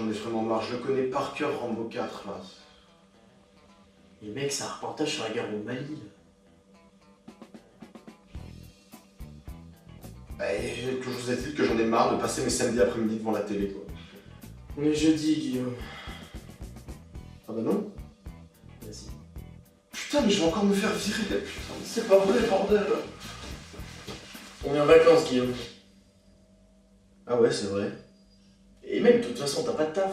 j'en ai vraiment marre. Je le connais par cœur, Rambo 4, là. Et mec, c'est un reportage sur la guerre au Mali. Bah, et toujours est-il que j'en ai marre de passer mes samedis après-midi devant la télé, quoi. On est jeudi, Guillaume. Ah bah non. Vas-y. Putain, mais je vais encore me faire virer, putain. C'est pas vrai, bordel. On est en vacances, Guillaume. Ah ouais, c'est vrai. Et même, de toute façon, t'as pas de taf.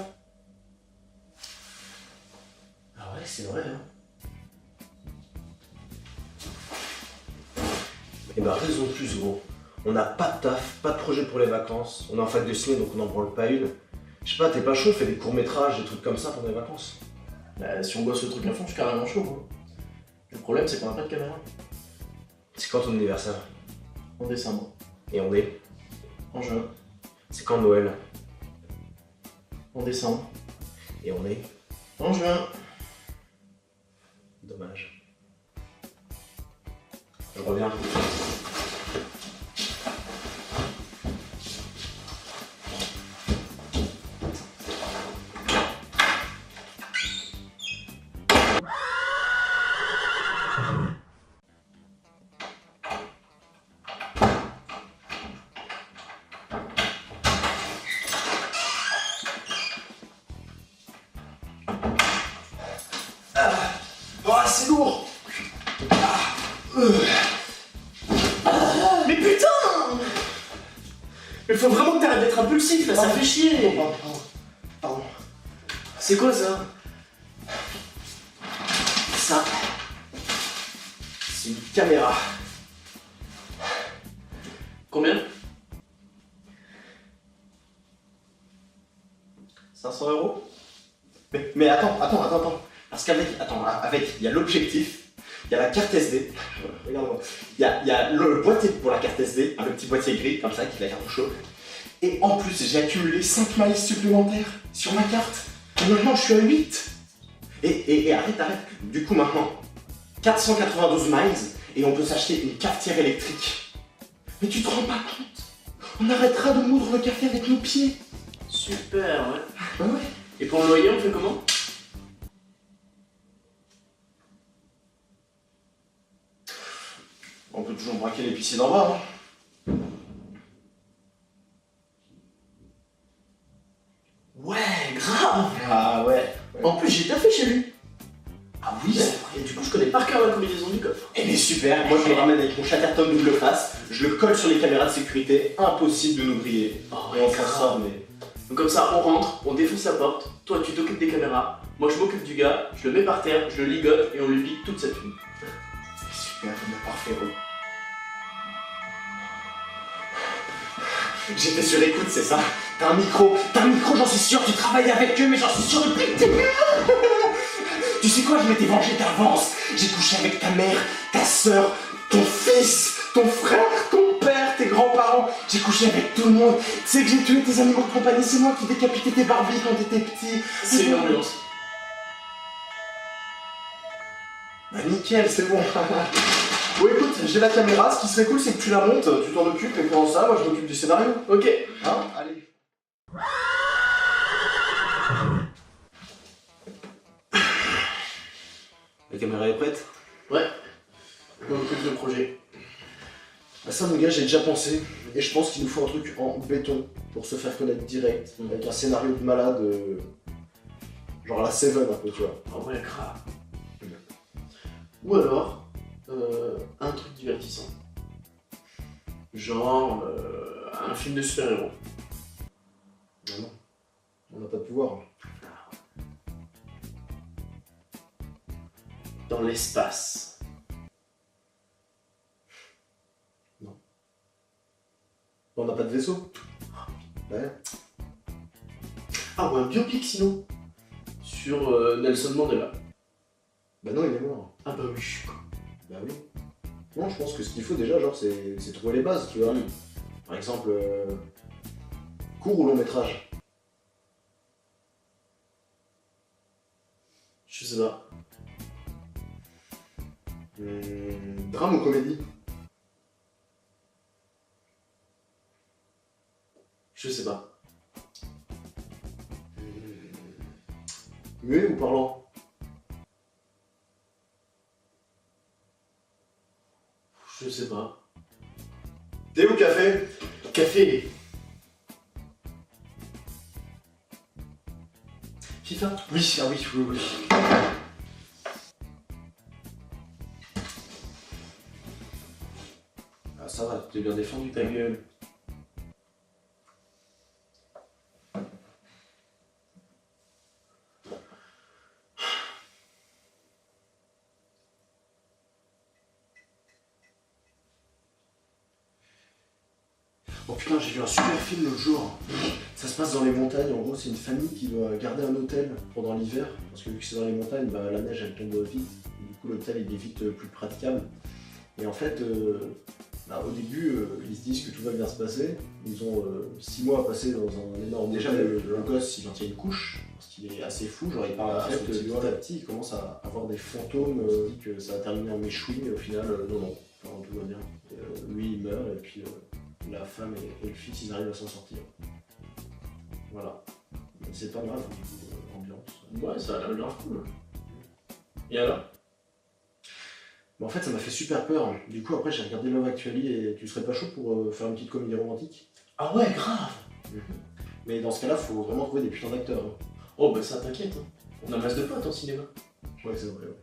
Ah ouais, c'est vrai, hein. Eh ben, raison de plus, gros. On n'a pas de taf, pas de projet pour les vacances. On est en fac de ciné, donc on n'en branle pas une. Je sais pas, t'es pas chaud, fais des courts-métrages, des trucs comme ça pendant les vacances. Bah, si on bosse le truc à fond, je suis carrément chaud, hein. Le problème, c'est qu'on n'a pas de caméra. C'est quand ton anniversaire? En décembre. Et on est? En juin. C'est quand Noël? En décembre. Et on est? En juin. Dommage. Je reviens. Oh, c'est lourd! Mais putain! Mais faut vraiment que t'arrêtes d'être impulsif, là, ça fait chier! Pardon. C'est quoi ça? Ça, c'est une caméra. Combien? 500 €? Mais attends. Parce qu'avec, il y a l'objectif, il y a la carte SD, regarde-moi, il y a le boîtier pour la carte SD, le petit boîtier gris comme ça qui est la carte chaude. Et en plus, j'ai accumulé 5 miles supplémentaires sur ma carte. Et maintenant, je suis à 8. Et arrête. Du coup, maintenant, 492 miles et on peut s'acheter une cafetière électrique. Mais tu te rends pas compte? On arrêtera de moudre le café avec nos pieds. Super, ouais. Ah ouais. Et pour le loyer, on fait comment? On peut toujours braquer l'épicier d'en bas, hein. Ouais, grave! Ah ouais. En plus, j'ai taffé chez lui. Ah oui, c'est vrai. Et du coup, je connais par cœur la combinaison du coffre. Eh bien super, moi je le ramène avec mon Chatterton double face, je le colle sur les caméras de sécurité, impossible de nous briller. Oh, Et on s'en sort, mais... Donc comme ça, on rentre, on défonce la porte, toi tu t'occupes des caméras, moi je m'occupe du gars, je le mets par terre, je le ligote et on lui pique toute sa thune. Super, parfait, gros. J'étais sur écoute, c'est ça? T'as un micro, j'en suis sûr, tu travailles avec eux, mais j'en suis sûr depuis que t'es Tu sais quoi, je m'étais vengé d'avance. J'ai couché avec ta mère, ta soeur, ton fils, ton frère, ton père, tes grands-parents. J'ai couché avec tout le monde. Tu sais que j'ai tué tes animaux de compagnie, c'est moi qui décapitais tes Barbies quand t'étais petit. C'est une ambiance. Bah nickel, c'est bon. Bon écoute, j'ai la caméra, ce qui serait cool c'est que tu la montes, tu t'en occupes et pendant ça, moi je m'occupe du scénario. Ok. Hein? Allez. La caméra est prête? Ouais. On occupe le projet. À ça mon gars, j'ai déjà pensé, et je pense qu'il nous faut un truc en béton pour se faire connaître direct, avec un scénario de malade, genre la Seven un peu, tu vois. Ah ouais, grave. Ou alors, un truc divertissant. Genre, un film de super-héros. Non, non, on n'a pas de pouvoir. Dans l'espace. Non. On n'a pas de vaisseau. Ouais. Ah, ou un biopic sinon. Sur Nelson Mandela. Bah non, il est mort. Ah bah oui, je suis con. Bah oui. Non, je pense que ce qu'il faut déjà, genre, c'est trouver les bases, tu vois. Par exemple, court ou long métrage. Je sais pas. Drame ou comédie? Je sais pas. Muet ou parlant? Je sais pas. Thé ou café? Café. FIFA. Oui, ah oui, oui, oui. Ah ça va, tu t'es bien défendu Ta gueule. Oh putain, j'ai vu un super film l'autre jour. Ça se passe dans les montagnes, en gros c'est une famille qui doit garder un hôtel pendant l'hiver, parce que vu que c'est dans les montagnes, bah, la neige elle tombe vite, du coup l'hôtel il est vite plus praticable. Et en fait, au début, ils se disent que tout va bien se passer, ils ont 6 mois à passer dans un énorme Déjà, hôtel. Le gosse il en tient une couche, parce qu'il est assez fou, genre il parle en fait, petit à petit il commence à avoir des fantômes, il dit que ça va terminer en méchoui, mais au final non, enfin, tout va bien. Et, lui il meurt et puis la femme et le fils ils arrivent à s'en sortir. Voilà. C'est pas mal, ambiance. Ouais, ça a l'air grave cool. Et alors? Mais en fait, ça m'a fait super peur. Du coup, après, j'ai regardé Love Actually et tu serais pas chaud pour faire une petite comédie romantique? Ah ouais, grave. Mais dans ce cas-là, faut vraiment trouver des putains d'acteurs. Hein. Oh bah ça t'inquiète, hein. On a masse de potes en cinéma. Ouais, c'est vrai. Ouais.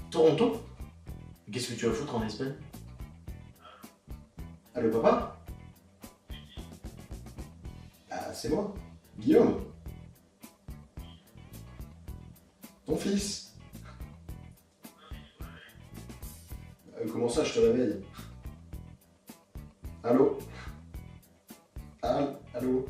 Toronto? Qu'est-ce que tu vas foutre en Espagne? Allô, papa? Ah, c'est moi, Guillaume. Ton fils. Comment ça, je te réveille? Allô? Allô?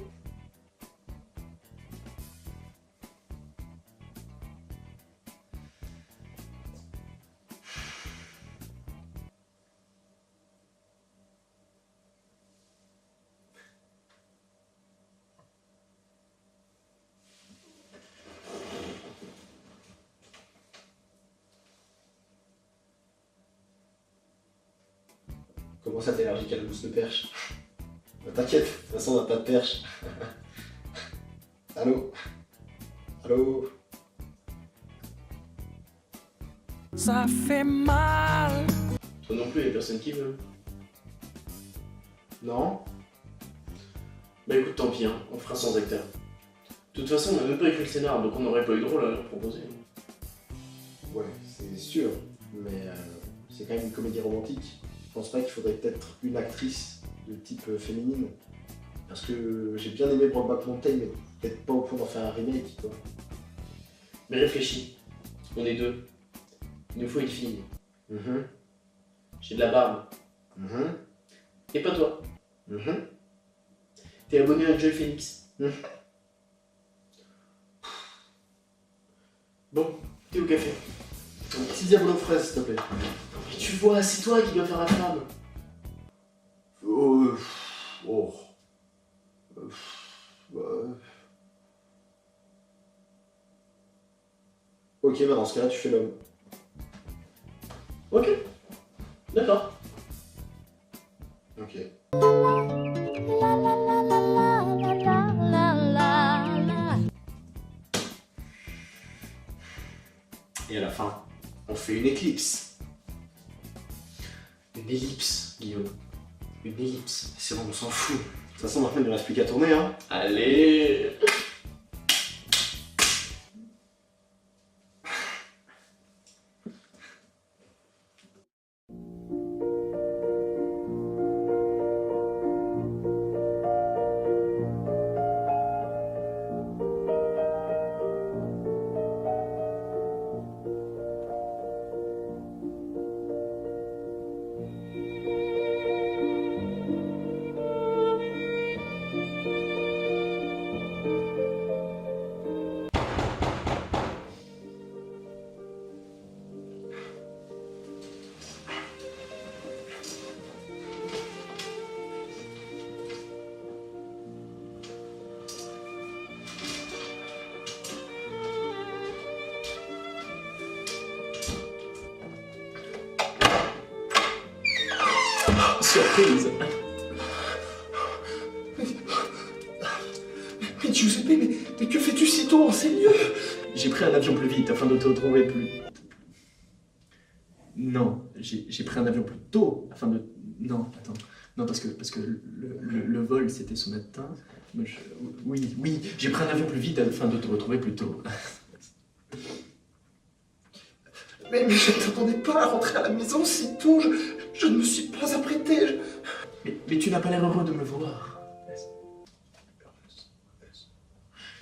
Comment ça, t'es allergique à la mousse de perche? Bah, t'inquiète, de toute façon, on n'a pas de perche. Allô? Allô? Ça fait mal. Toi non plus, y'a personne qui veut. Non? Bah écoute, tant pis, hein, on fera sans acteur. De toute façon, on a même pas écrit le scénar, donc on n'aurait pas eu de rôle à leur proposer. Ouais, c'est sûr, mais c'est quand même une comédie romantique. Je pense pas qu'il faudrait peut-être une actrice de type féminine. Parce que j'ai bien aimé Brokeback Mountain, mais peut-être pas au point d'en faire un remake, quoi. Mais réfléchis, on est deux. Il nous faut une fille. J'ai de la barbe. Et pas toi. T'es abonné à Joy Phoenix. Bon, thé au café. Un petit diabolo fraise, s'il te plaît. Mais tu vois, c'est toi qui dois faire la femme. Ok, bah dans ce cas-là, tu fais l'homme. Ok, d'accord. Ok. Et à la fin, on fait une éclipse. Une ellipse, Guillaume. Une ellipse. C'est bon, on s'en fout. De toute façon, maintenant, il ne reste plus qu'à tourner, hein. Allez. surprise. Mais Giuseppe, mais que fais-tu si tôt en ces lieux? J'ai pris un avion plus vite afin de te retrouver plus... Non, j'ai pris un avion plus tôt afin de... Non, attends. Non, parce que le vol, c'était ce matin. Oui, j'ai pris un avion plus vite afin de te retrouver plus tôt. Mais je ne t'attendais pas à rentrer à la maison si tôt. Je ne me suis pas apprêté. Mais tu n'as pas l'air heureux de me voir.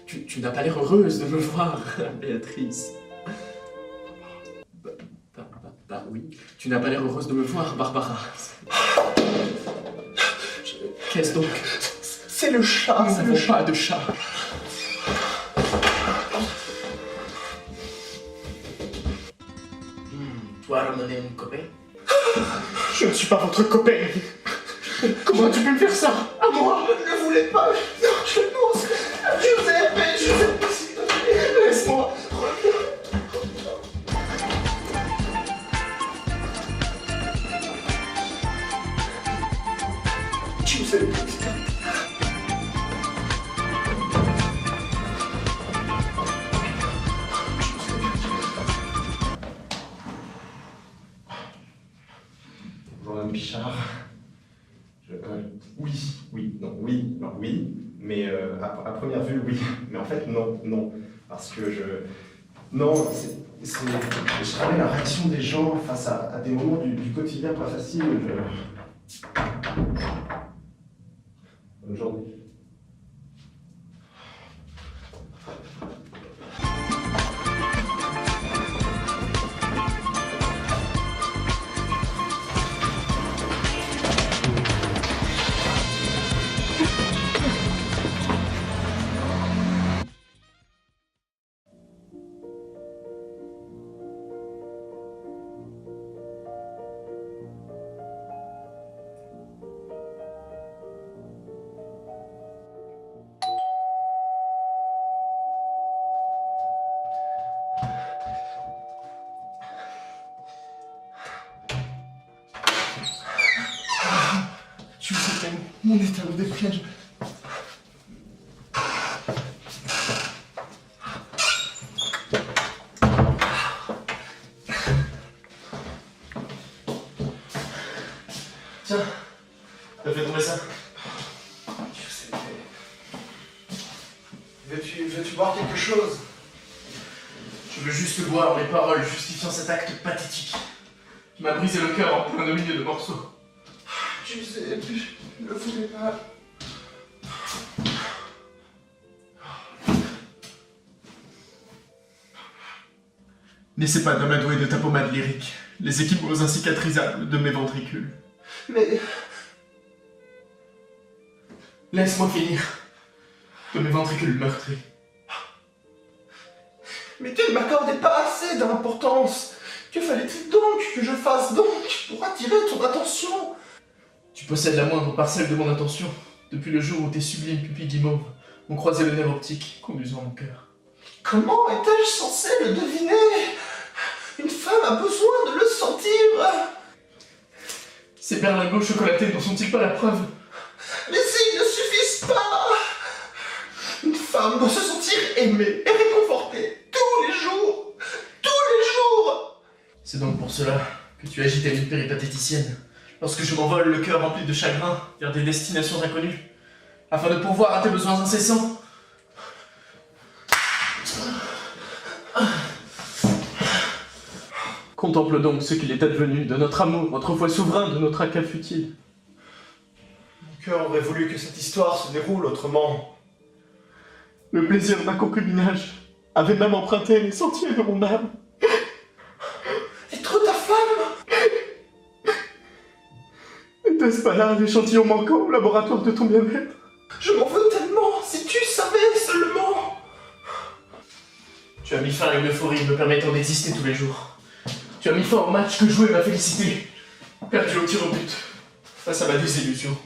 Tu n'as pas l'air heureuse de me voir, Béatrice. Bah oui. Tu n'as pas l'air heureuse de me voir, Barbara. Qu'est-ce donc? C'est le chat, Nous n'avons pas de chat. Toi, ramener mon copain? Je ne suis pas votre copain. Comment tu peux me faire ça? À moi? Je ne voulais pas. Non, je pense. Giuseppe, s'il te plaît, laisse-moi. Giuseppe. Bonjour Madame Pichard. Oui, mais à première vue, oui. Mais en fait, non. Parce que Non, je savais la réaction des gens face à des moments du quotidien pas faciles. Bonne journée. Giuseppe, mon état me déprime. Tiens, t'as fait tomber ça. Giuseppe. Veux-tu boire quelque chose? Je veux juste boire les paroles justifiant cet acte pathétique qui m'a brisé le cœur en plein de milliers de morceaux. Giuseppe, je ne voulais pas. N'essaie pas d'amadouer de ta pommade lyrique, les équipements incicatrisables de mes ventricules. Mais Laisse-moi finir de mes ventricules meurtris. Mais tu ne m'accordais pas assez d'importance. Que fallait-il donc que je fasse donc pour attirer ton attention? Tu possèdes la moindre parcelle de mon attention depuis le jour où tes sublimes pupilles guimauves ont croisé le nerf optique conduisant mon cœur. Comment étais-je censé le deviner? Une femme a besoin de le sentir. Ces berlingots chocolatés n'en sont-ils pas la preuve? Mais ils ne suffisent pas. Une femme doit se sentir aimée et réconfortée tous les jours. Tous les jours. C'est donc pour cela que tu agites une péripatéticienne lorsque je m'envole le cœur rempli de chagrin vers des destinations inconnues, afin de pourvoir à tes besoins incessants. Contemple donc ce qu'il est advenu de notre amour, autrefois souverain, de notre accueil futile. Mon cœur aurait voulu que cette histoire se déroule autrement. Le plaisir d'un concubinage avait même emprunté les sentiers de mon âme. Être ta femme? N'était-ce pas là l'échantillon manquant au laboratoire de ton bien-être? Je m'en veux tellement, si tu savais seulement. Tu as mis fin à une euphorie me permettant d'exister tous les jours. Tu as mis fin au match que jouait ma félicité, perdu au tir au but, face à ma désillusion.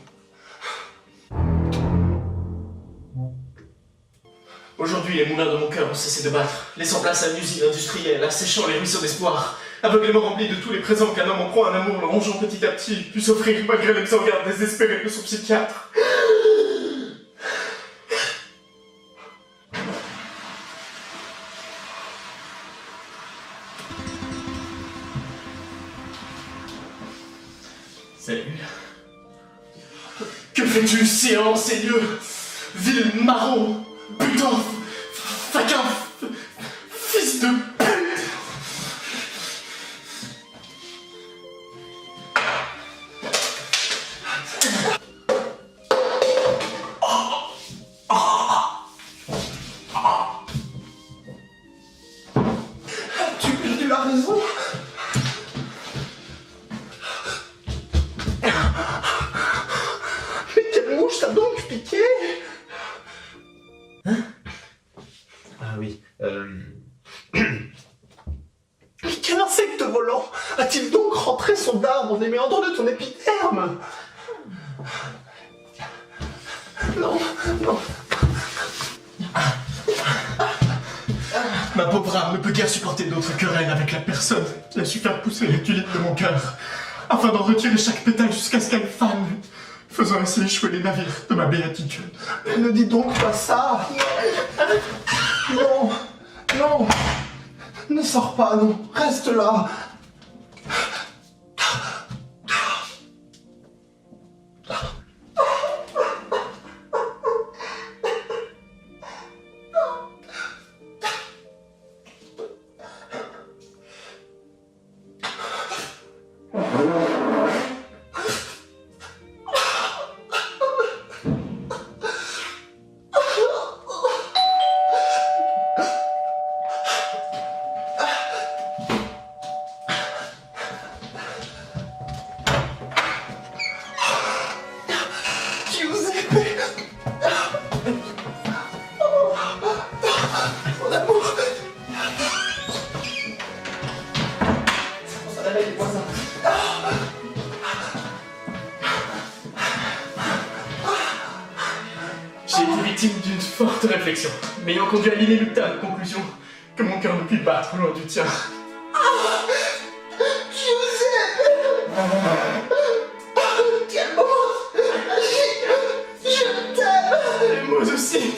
Aujourd'hui, Aujourd'hui, les moulins de mon cœur ont cessé de battre, laissant place à une usine industrielle, asséchant les ruisseaux d'espoir, aveuglément remplis de tous les présents qu'un homme en proie à un amour le rongeant petit à petit, put s'offrir malgré les regards désespérés de son psychiatre. Salut. Que fais-tu, si en ces lieux? Vil maraud, putain, faquin, fils de pute! Tu perdu la raison? Mais quelle mouche t'a donc piqué? Ah oui, Mais quel insecte volant a-t-il donc rentré son dard dans les méandres de ton épiderme? Non, non. Ma pauvre âme ne peut guère supporter d'autres querelles avec la personne qui a su faire pousser les tulipes de mon cœur, afin d'en retirer chaque pétale jusqu'à ce qu'elle fane, faisant ainsi échouer les navires de ma béatitude. Mais ne dis donc pas ça. Non, non. Ne sors pas, non. Reste là. Mon amour. Ça réveille les voisins. j'ai été victime d'une forte réflexion, m'ayant conduit à l'inéluctable conclusion que mon cœur ne put battre loin du tien. Quel beau. Je t'aime. Et moi aussi.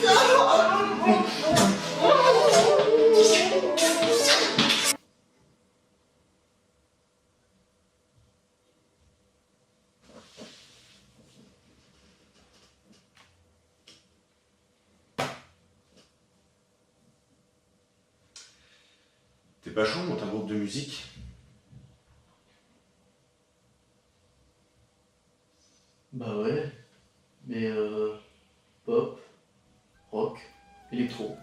T'es pas chaud, monte un groupe de musique? Bah ouais, mais pop, rock, électro.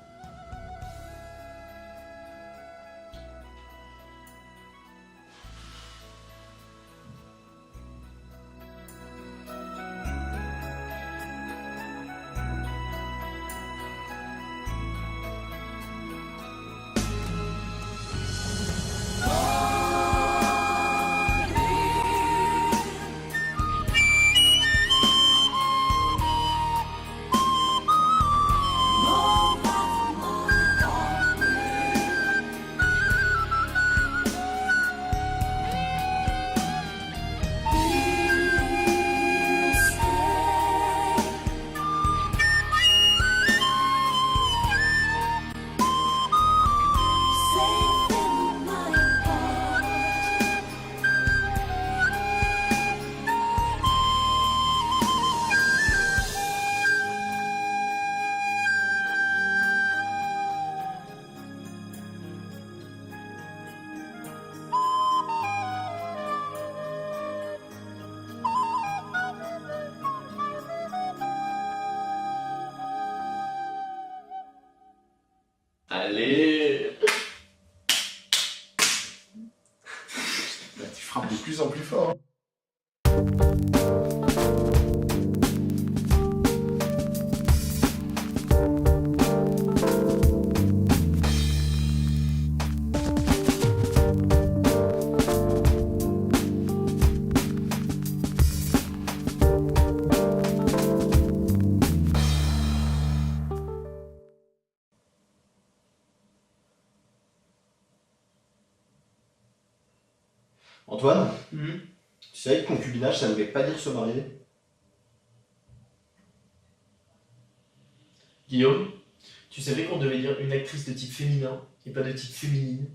Allez. Là, tu frappes de plus en plus fort. Antoine, tu savais que concubinage, ça ne voulait pas dire se marier? Guillaume, tu savais qu'on devait dire une actrice de type féminin et pas de type féminine?